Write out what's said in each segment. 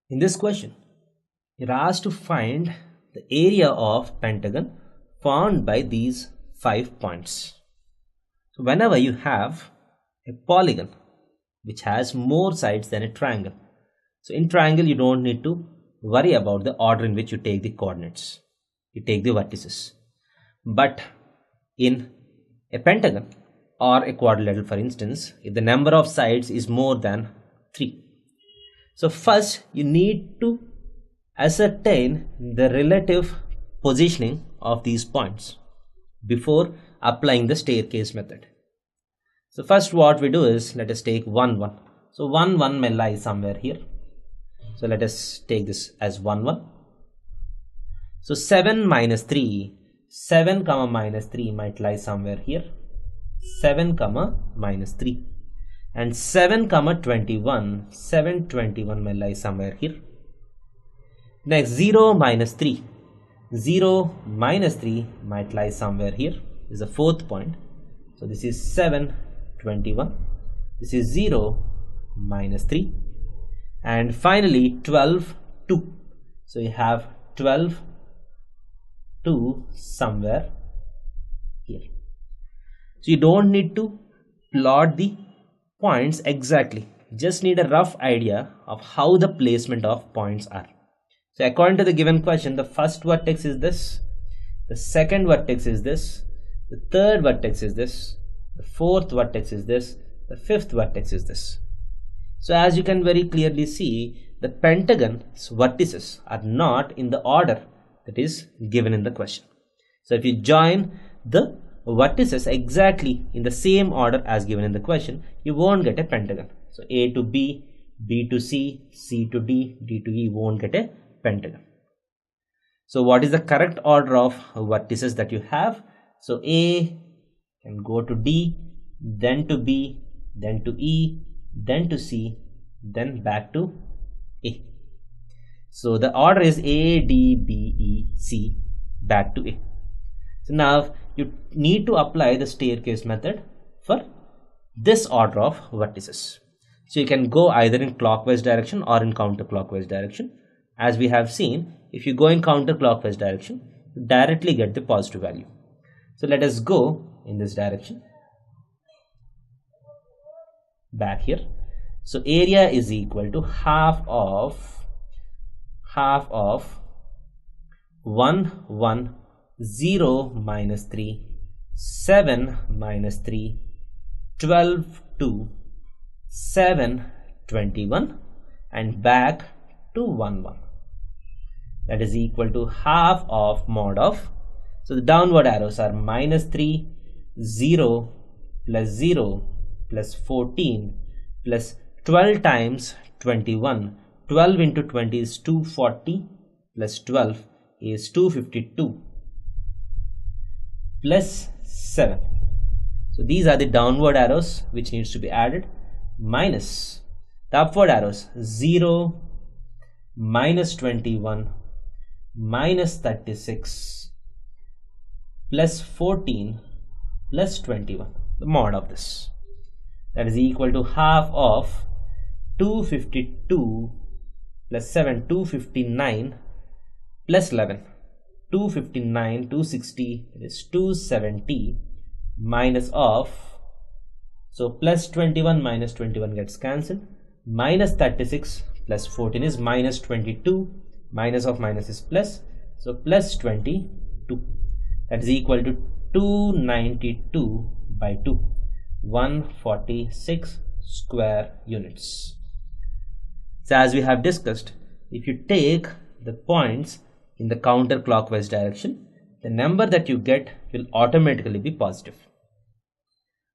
In this question, you're asked to find the area of pentagon formed by these 5 points. So whenever you have a polygon which has more sides than a triangle, so in triangle you don't need to worry about the order in which you take the coordinates, you take the vertices. But in a pentagon or a quadrilateral, for instance, if the number of sides is more than 3, so first you need to ascertain the relative positioning of these points before applying the staircase method. So first what we do is, let us take 1 1. So 1 1 may lie somewhere here. So let us take this as 1 1. So 7 minus 3, 7 comma minus 3 might lie somewhere here. 7 comma minus 3. And 7 comma 21, 7 21 may lie somewhere here. Next 0 minus 3, 0 minus 3 might lie somewhere here. This is the fourth point. So this is 7 21. This is 0 minus 3. And finally 12 2. So you have 12 2 somewhere here. So you don't need to plot the points exactly, just need a rough idea of how the placement of points are. So according to the given question, the first vertex is this, the second vertex is this, the third vertex is this, the fourth vertex is this, the fifth vertex is this. So as you can very clearly see, the pentagon's vertices are not in the order that is given in the question. So if you join the vertices exactly in the same order as given in the question, you won't get a pentagon. So A to B, B to C, C to D, D to E won't get a pentagon. So what is the correct order of vertices that you have? So A can go to D, then to B, then to E, then to C, then back to A. So the order is A, D, B, E, C, back to A. So now you need to apply the staircase method for this order of vertices. So you can go either in clockwise direction or in counterclockwise direction. As we have seen, if you go in counterclockwise direction, you directly get the positive value. So let us go in this direction, back here. So area is equal to half of 1 1 0 minus 3, 7 minus 3, 12 2, 7 21 and back to 1 1. That is equal to half of mod of, so the downward arrows are minus 3, 0 plus 0 plus 14 plus 12 times 21. 12 into 20 is 240 plus 12 is 252 plus 7. So these are the downward arrows which needs to be added, minus the upward arrows, 0 minus 21 minus 36 plus 14 plus 21, the mod of this. That is equal to half of 252 plus 7, 259 plus 11, 259, 260, it is 270 minus of, so plus 21 minus 21 gets cancelled, minus 36 plus 14 is minus 22, minus of minus is plus, so plus 22. That is equal to 292 by 2, 146 square units. So as we have discussed, if you take the points in the counterclockwise direction, the number that you get will automatically be positive.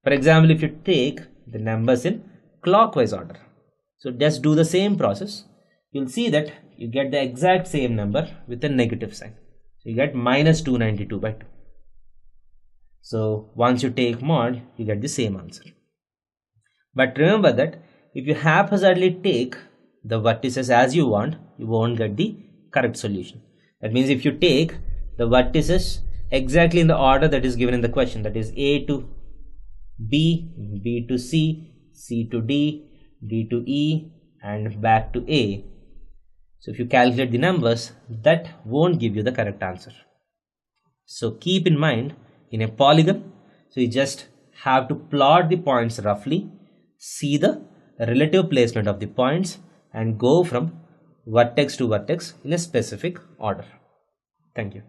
For example, if you take the numbers in clockwise order, so just do the same process, you'll see that you get the exact same number with a negative sign. So you get minus 292 by 2. So once you take mod, you get the same answer. But remember that if you haphazardly take the vertices as you want, you won't get the correct solution. That means if you take the vertices exactly in the order that is given in the question, that is A to B, B to C, C to D, D to E and back to A, So if you calculate the numbers, that won't give you the correct answer. So keep in mind, in a polygon, so you just have to plot the points roughly, see the relative placement of the points, and go from vertex to vertex in a specific order. Thank you.